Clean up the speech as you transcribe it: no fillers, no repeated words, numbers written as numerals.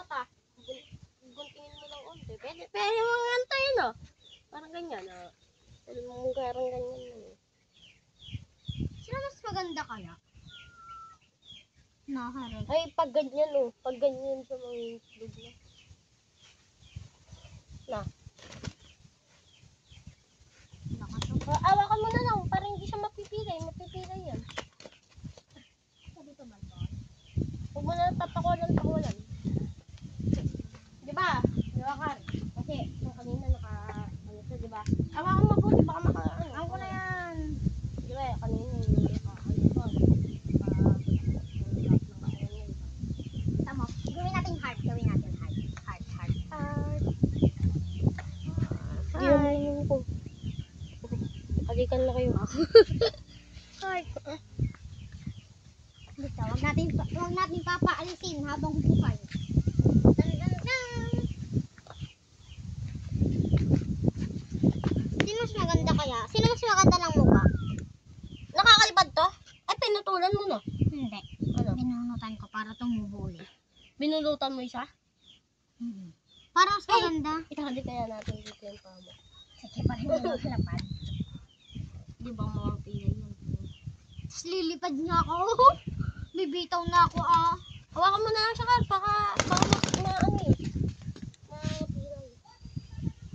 mata. Guntingin mo lang onte. Pwede mo nga antayin, no? Parang ganyan, no? Pwede mo parang ganyan, no? Sino mas maganda kaya? Nakaharap. Ay, pag ganyan, no? Pag ganyan sa mga itlog na. Na. Awakan mo na lang, parang hindi siya mapipilay. Mapipilay yan. Sabi ko ba ito? Huwag mo na tapakulan. Diba? Diba, Kar? Kasi, yung kanina ano siya, diba? Awakan mo mabuti, baka Ako na yan. Diba, kanina yung Tama. Gawin natin heart. Heart. Diyan ko. Halikan na kayo. Heart. Basta, wag natin papaalisin habang buhay. Sino mas maganda kaya? Sino mas maganda ng mukha? Nakakalibad to? Ay, pinutulan mo, no? Hindi. Ano? Binunutan ko para tumubo ulit. Binulutan mo isa? Para mas maganda. Itali kaya natin dito yung pamo. Sige, parang hindi maglapad. Di ba mapapilay yan? Tapos lilipad niya ako. Bibitaw na ako ah. Hawakan mo na lang siya, Kar. Baka